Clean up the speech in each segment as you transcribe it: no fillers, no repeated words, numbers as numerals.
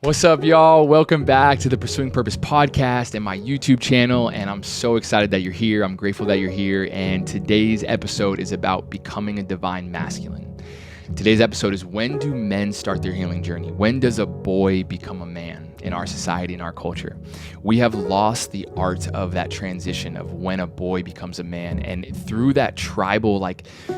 What's up, y'all? Welcome back to the Pursuing Purpose podcast and my YouTube channel. And I'm so excited that you're here. I'm grateful that you're here. And today's episode is about becoming a divine masculine. Today's episode is, when do men start their healing journey? When does a boy become a man in our society, in our culture? We have lost the art of that transition of when a boy becomes a man. And through that tribal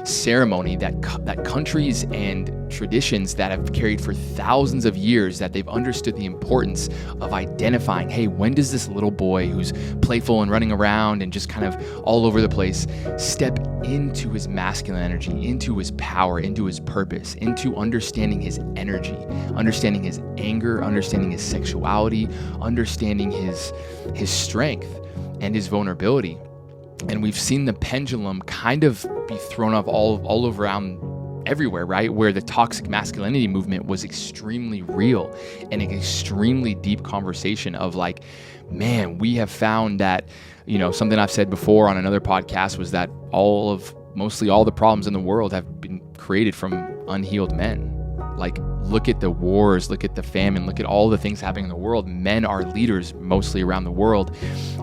ceremony that countries and traditions that have carried for thousands of years, that they've understood the importance of identifying, hey, when does this little boy who's playful and running around and just kind of all over the place step into his masculine energy, into his power, into his purpose, into understanding his energy, understanding his anger, understanding his sexuality, understanding his strength and his vulnerability. And we've seen the pendulum kind of be thrown off all around everywhere, right? Where the toxic masculinity movement was extremely real and an extremely deep conversation of man, we have found that, something I've said before on another podcast was that mostly all the problems in the world have been created from unhealed men. Look at the wars, look at the famine, look at all the things happening in the world. Men are leaders mostly around the world.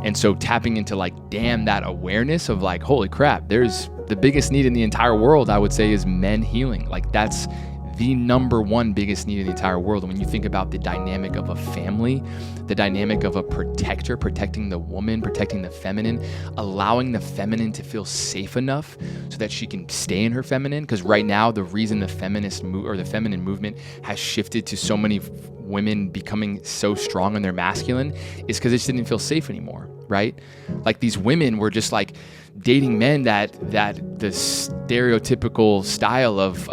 And so tapping into that awareness of holy crap, there's the biggest need in the entire world, I would say, is men healing. That's the number one biggest need in the entire world. And when you think about the dynamic of a family, the dynamic of a protector, protecting the woman, protecting the feminine, allowing the feminine to feel safe enough so that she can stay in her feminine. Because right now, the reason the the feminine movement has shifted to so many women becoming so strong in their masculine is because it just didn't feel safe anymore, right? These women were just dating men that the stereotypical style of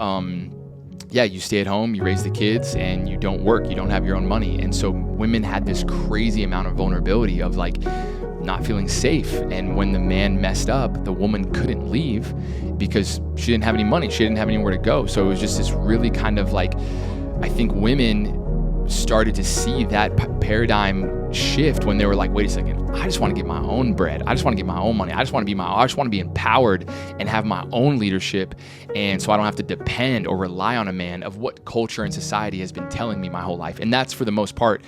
you stay at home, you raise the kids, and you don't work, you don't have your own money. And so women had this crazy amount of vulnerability of not feeling safe. And when the man messed up, the woman couldn't leave because she didn't have any money, she didn't have anywhere to go. So it was just this really kind of I think women started to see that paradigm shift when they were wait a second, I just want to get my own bread. I just want to get my own money. I just want to be empowered and have my own leadership. And so I don't have to depend or rely on a man of what culture and society has been telling me my whole life. And that's for the most part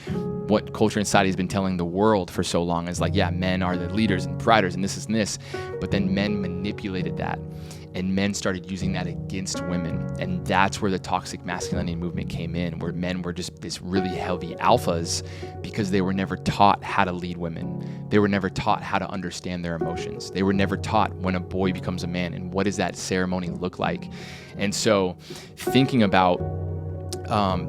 what culture and society has been telling the world for so long is men are the leaders and providers and this and this. But then men manipulated that. And men started using that against women. And that's where the toxic masculinity movement came in, where men were just this really heavy alphas because they were never taught how to lead women. They were never taught how to understand their emotions. They were never taught when a boy becomes a man and what does that ceremony look like. And so thinking about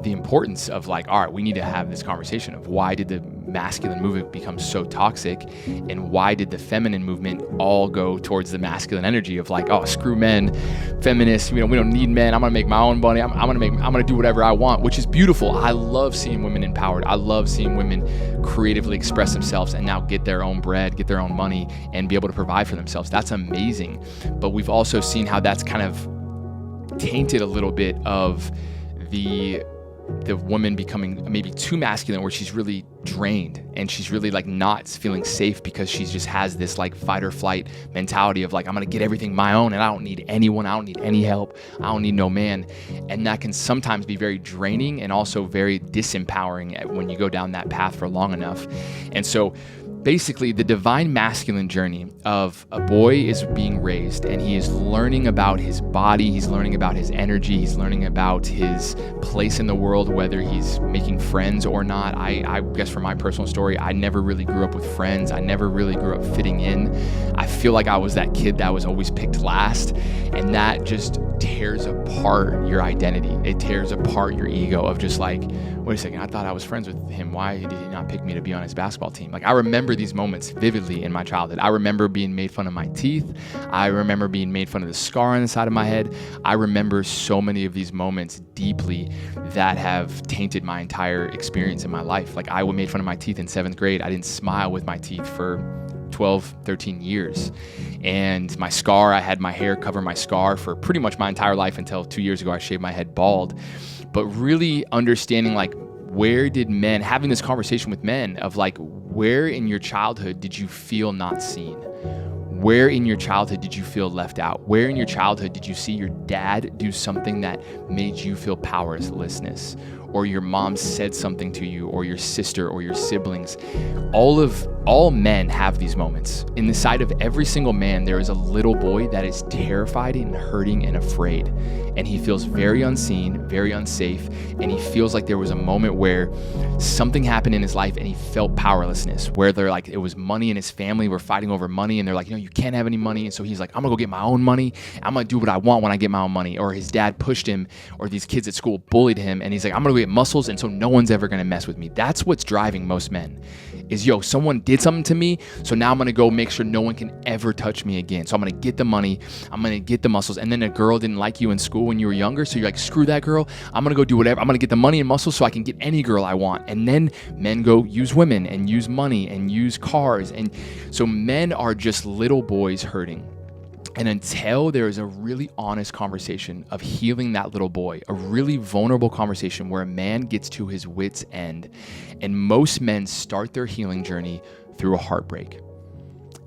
the importance of all right, we need to have this conversation of why did the masculine movement become so toxic and why did the feminine movement all go towards the masculine energy of oh, screw men, feminists, we don't need men, I'm gonna make my own money, I'm gonna do whatever I want, which is beautiful. I love seeing women empowered. I love seeing women creatively express themselves and now get their own bread, get their own money, and be able to provide for themselves. That's amazing. But we've also seen how that's kind of tainted a little bit of the woman becoming maybe too masculine, where she's really drained and she's really not feeling safe because she just has this fight or flight mentality of I'm gonna get everything my own and I don't need anyone, I don't need any help, I don't need no man. And that can sometimes be very draining and also very disempowering when you go down that path for long enough. And so basically, the divine masculine journey of a boy is being raised and he is learning about his body, he's learning about his energy, he's learning about his place in the world, whether he's making friends or not. I guess for my personal story, I never really grew up with friends. I never really grew up fitting in. I feel like I was that kid that was always picked last, and that just tears apart your identity. It tears apart your ego of just wait a second, I thought I was friends with him. Why did he not pick me to be on his basketball team? I remember these moments vividly in my childhood. I remember being made fun of my teeth. I remember being made fun of the scar on the side of my head. I remember so many of these moments deeply that have tainted my entire experience in my life. I made fun of my teeth in 7th grade. I didn't smile with my teeth for 12, 13 years. And my scar, I had my hair cover my scar for pretty much my entire life until 2 years ago I shaved my head bald. But really understanding where did men, having this conversation with men of where in your childhood did you feel not seen? Where in your childhood did you feel left out? Where in your childhood did you see your dad do something that made you feel powerlessness? or your mom said something to you, or your sister or your siblings. All men have these moments. In the side of every single man, there is a little boy that is terrified and hurting and afraid. And he feels very unseen, very unsafe. And he feels like there was a moment where something happened in his life and he felt powerlessness, where they're like, it was money and his family were fighting over money. And they're like, you can't have any money. And so he's like, I'm gonna go get my own money. I'm gonna do what I want when I get my own money. Or his dad pushed him, or these kids at school bullied him. And he's like, I'm gonna go get muscles. And so no one's ever gonna mess with me. That's what's driving most men. Is someone did something to me, so now I'm gonna go make sure no one can ever touch me again. So I'm gonna get the money, I'm gonna get the muscles, and then a girl didn't like you in school when you were younger, so you're like, screw that girl, I'm gonna go do whatever, I'm gonna get the money and muscles so I can get any girl I want. And then men go use women and use money and use cars, and so men are just little boys hurting. And until there is a really honest conversation of healing that little boy, a really vulnerable conversation where a man gets to his wit's end, and most men start their healing journey through a heartbreak.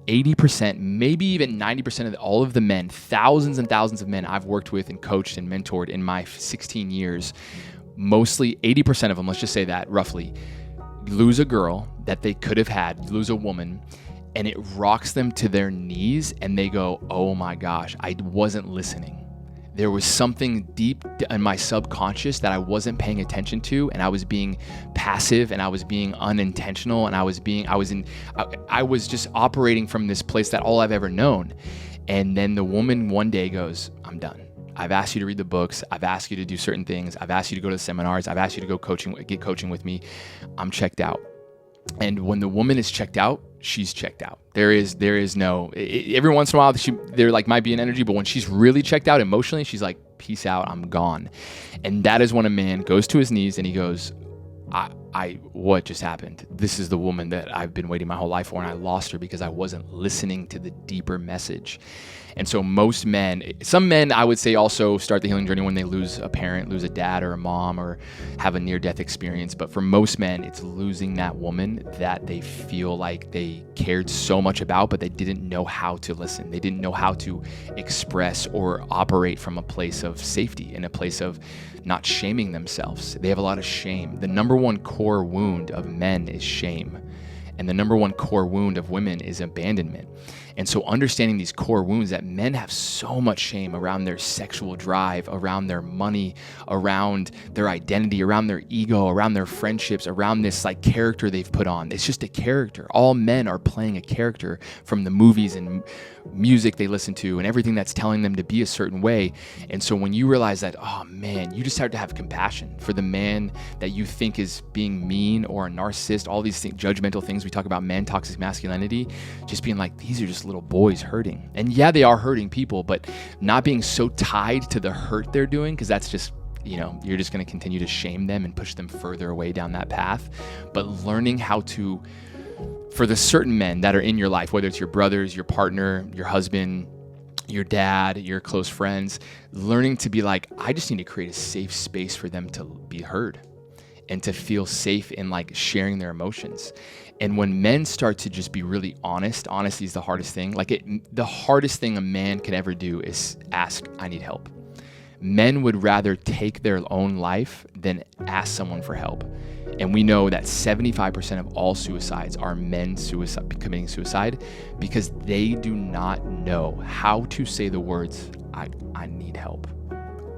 80%, maybe even 90% of all of the men, thousands and thousands of men I've worked with and coached and mentored in my 16 years, mostly 80% of them, let's just say that roughly, lose a girl that they could have had, lose a woman, and it rocks them to their knees and they go, oh my gosh, I wasn't listening. There was something deep in my subconscious that I wasn't paying attention to, and I was being passive and I was being unintentional, and I was just operating from this place that all I've ever known. And then the woman one day goes, I'm done. I've asked you to read the books. I've asked you to do certain things. I've asked you to go to the seminars. I've asked you to go get coaching with me. I'm checked out. And when the woman is checked out, she's checked out. There is no, every once in a while there like might be an energy, but when she's really checked out emotionally, she's like, peace out, I'm gone. And that is when a man goes to his knees and he goes, what just happened? This is the woman that I've been waiting my whole life for, and I lost her because I wasn't listening to the deeper message. And so some men I would say also start the healing journey when they lose a parent, lose a dad or a mom, or have a near-death experience. But for most men, it's losing that woman that they feel like they cared so much about, but they didn't know how to listen. They didn't know how to express or operate from a place of safety, in a place of not shaming themselves. They have a lot of shame. The number one core wound of men is shame. And the number one core wound of women is abandonment. And so understanding these core wounds, that men have so much shame around their sexual drive, around their money, around their identity, around their ego, around their friendships, around this like character they've put on. It's just a character. All men are playing a character from the movies and music they listen to and everything that's telling them to be a certain way. And so when you realize that, oh man, you just start to have compassion for the man that you think is being mean or a narcissist, all these judgmental things we talk about, men, toxic masculinity, just being like, these are just little boys hurting. And yeah, they are hurting people, but not being so tied to the hurt they're doing, because that's just, you're just going to continue to shame them and push them further away down that path. But learning how to, for the certain men that are in your life, whether it's your brothers, your partner, your husband, your dad, your close friends, learning to be like, I just need to create a safe space for them to be heard and to feel safe in like sharing their emotions. And when men start to just be really honest, honesty is the hardest thing. The hardest thing a man could ever do is ask, I need help. Men would rather take their own life than ask someone for help. And we know that 75% of all suicides are men committing suicide because they do not know how to say the words, I need help.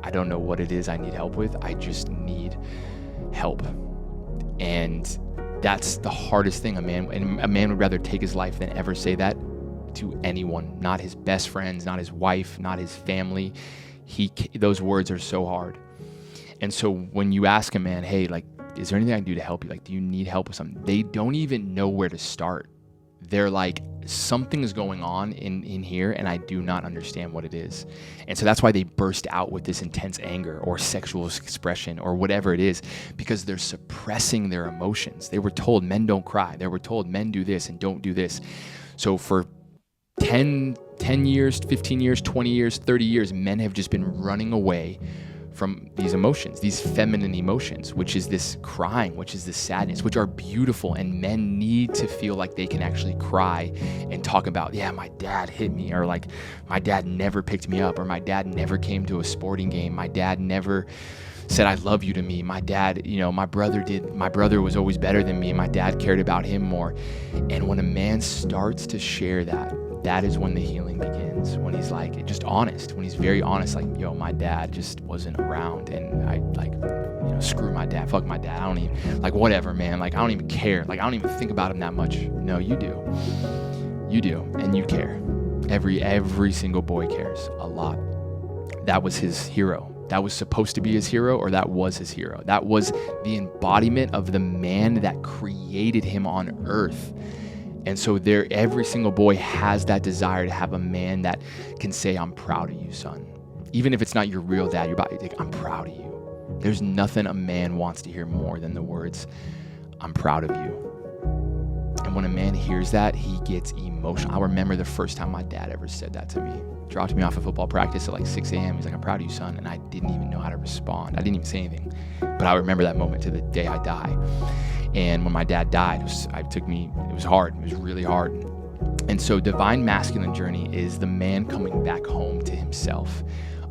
I don't know what it is I need help with. I just need help. And that's the hardest thing. A man would rather take his life than ever say that to anyone, not his best friends, not his wife, not his family. Those words are so hard. And so when you ask a man, hey, like, is there anything I can do to help you? Like, do you need help with something? They don't even know where to start. They're like, something's going on in here and I do not understand what it is. And so that's why they burst out with this intense anger or sexual expression or whatever it is, because they're suppressing their emotions. They were told men don't cry. They were told men do this and don't do this. So for 10 years, 15 years, 20 years, 30 years, men have just been running away from these emotions, these feminine emotions, which is this crying, which is this sadness, which are beautiful. And men need to feel like they can actually cry and talk about, yeah, my dad hit me, or like my dad never picked me up, or my dad never came to a sporting game. My dad never said I love you to me. My dad, my brother was always better than me. My dad cared about him more. And when a man starts to share that is when the healing begins. When he's like just honest, when he's very honest, like, yo, my dad just wasn't around, and I screw my dad, fuck my dad. I don't even, like, whatever, man. Like, I don't even care. Like, I don't even think about him that much. No, you do. You do, and you care. Every single boy cares a lot. That was his hero. That was supposed to be his hero, or that was his hero. That was the embodiment of the man that created him on earth. And so every single boy has that desire to have a man that can say, I'm proud of you, son. Even if it's not your real dad, your body, like, I'm proud of you. There's nothing a man wants to hear more than the words, I'm proud of you. And when a man hears that, he gets emotional. I remember the first time my dad ever said that to me. Dropped me off at football practice at like 6 a.m. He's like, I'm proud of you, son. And I didn't even know how to respond. I didn't even say anything. But I remember that moment to the day I die. And when my dad died, it was hard. It was really hard. And so Divine Masculine Journey is the man coming back home to himself,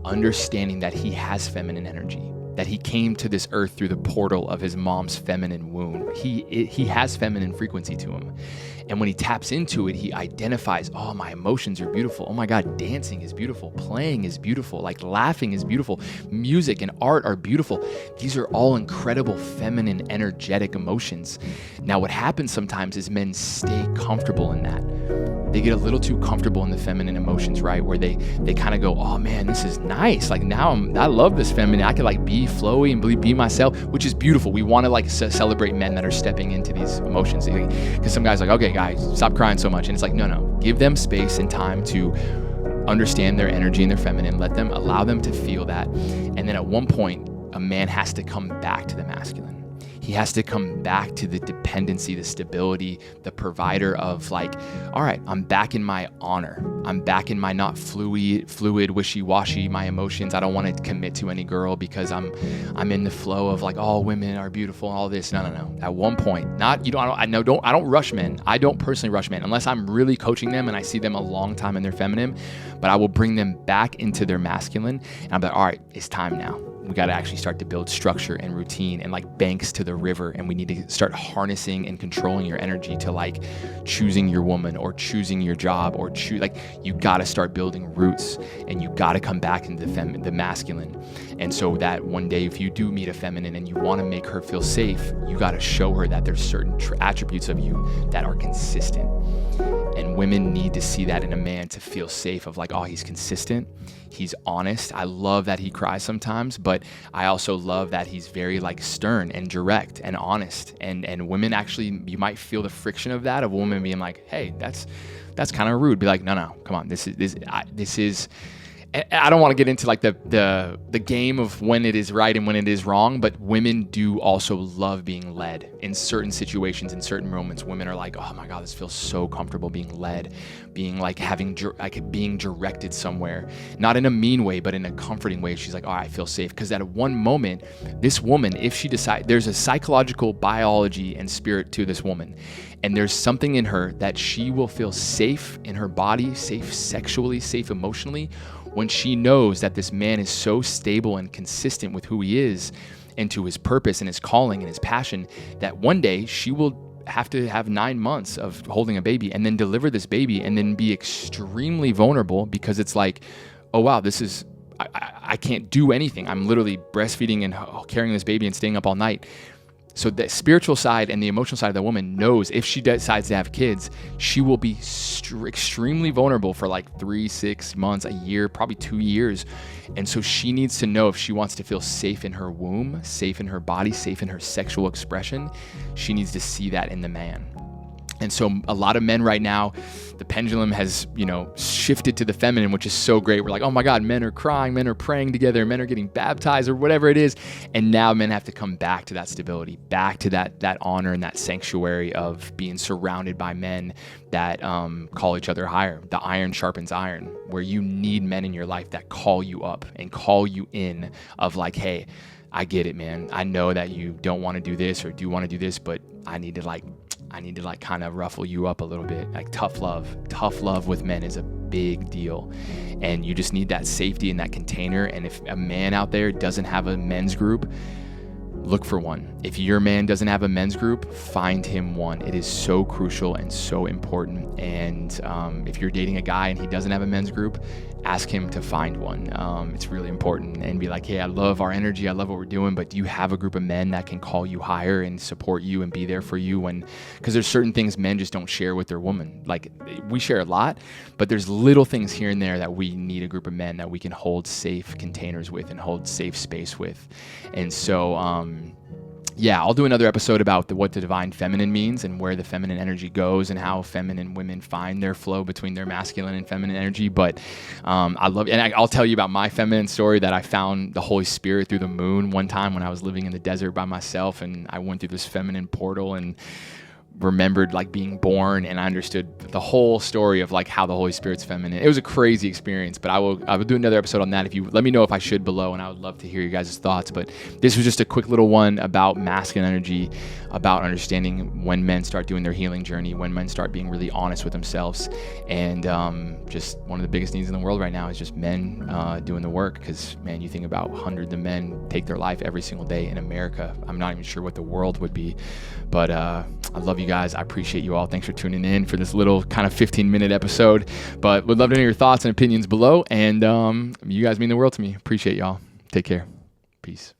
understanding that he has feminine energy, that he came to this earth through the portal of his mom's feminine womb. He has feminine frequency to him. And when he taps into it, he identifies, oh, my emotions are beautiful. Oh my God, dancing is beautiful. Playing is beautiful. Like, laughing is beautiful. Music and art are beautiful. These are all incredible feminine, energetic emotions. Now, what happens sometimes is men stay comfortable in that. They get a little too comfortable in the feminine emotions, right? Where they kind of go, oh man, this is nice. Like, now I love this feminine. I can like be flowy and be myself, which is beautiful. We want to like celebrate men that are stepping into these emotions. Because some guys are like, okay, guys, stop crying so much. And it's like, no, give them space and time to understand their energy and their feminine. Allow them to feel that. And then at one point, a man has to come back to the masculine. He has to come back to the dependency, the stability, the provider of like, all right, I'm back in my honor. I'm back in my not fluid, wishy-washy, my emotions. I don't want to commit to any girl because I'm in the flow of like, all women are beautiful and all this. No. At one point, I don't rush men. I don't personally rush men unless I'm really coaching them and I see them a long time in their feminine, but I will bring them back into their masculine. And I'm like, all right, it's time now. We got to actually start to build structure and routine and like banks to the river. And we need to start harnessing and controlling your energy to like choosing your woman or choosing your job or you got to start building roots, and you got to come back into the masculine. And so that one day, if you do meet a feminine and you want to make her feel safe, you got to show her that there's certain attributes of you that are consistent. And women need to see that in a man to feel safe of like, oh, he's consistent. He's honest. I love that he cries sometimes, but I also love that he's very like stern and direct and honest. And women actually, you might feel the friction of that, of a woman being like, hey, that's kind of rude. Be like, no, come on. This is, I don't want to get into like the game of when it is right and when it is wrong, but women do also love being led in certain situations, in certain moments. Women are like, oh my God, this feels so comfortable being led, being like being directed somewhere, not in a mean way, but in a comforting way. She's like, oh, I feel safe. Because at one moment, this woman, if she decides, there's a psychological biology and spirit to this woman. And there's something in her that she will feel safe in her body, safe sexually, safe emotionally, when she knows that this man is so stable and consistent with who he is and to his purpose and his calling and his passion, that one day she will have to have 9 months of holding a baby and then deliver this baby and then be extremely vulnerable, because it's like, oh wow, I can't do anything. I'm literally breastfeeding and carrying this baby and staying up all night. So the spiritual side and the emotional side of the woman knows if she decides to have kids, she will be extremely vulnerable for like 3, 6 months, a year, probably 2 years. And so she needs to know, if she wants to feel safe in her womb, safe in her body, safe in her sexual expression, she needs to see that in the man. And so a lot of men right now, the pendulum has, shifted to the feminine, which is so great. We're like, oh my God, men are crying, men are praying together, men are getting baptized or whatever it is. And now men have to come back to that stability, back to that honor and that sanctuary of being surrounded by men that call each other higher. The iron sharpens iron, where you need men in your life that call you up and call you in of like, hey, I get it, man. I know that you don't want to do this or do want to do this, but I need to kind of ruffle you up a little bit. Like tough love with men is a big deal. And you just need that safety in that container. And if a man out there doesn't have a men's group, look for one. If your man doesn't have a men's group, find him one. It is so crucial and so important. And if you're dating a guy and he doesn't have a men's group, ask him to find one. It's really important, and be like, hey, I love our energy. I love what we're doing, but do you have a group of men that can call you higher and support you and be there for you? Because there's certain things men just don't share with their woman. Like, we share a lot, but there's little things here and there that we need a group of men that we can hold safe containers with and hold safe space with. And so, I'll do another episode about what the divine feminine means and where the feminine energy goes and how feminine women find their flow between their masculine and feminine energy. But I'll tell you about my feminine story, that I found the Holy Spirit through the moon one time when I was living in the desert by myself, and I went through this feminine portal and remembered like being born, and I understood the whole story of like how the Holy Spirit's feminine. It was a crazy experience, but I will do another episode on that. If you let me know if I should below, and I would love to hear your guys' thoughts. But this was just a quick little one about masculine energy, about understanding when men start doing their healing journey, when men start being really honest with themselves. And just one of the biggest needs in the world right now is just men doing the work. Because, man, you think about hundreds of men take their life every single day in America. I'm not even sure what the world would be. But I love you guys. I appreciate you all. Thanks for tuning in for this little kind of 15-minute episode. But would love to hear your thoughts and opinions below. And you guys mean the world to me. Appreciate y'all. Take care. Peace.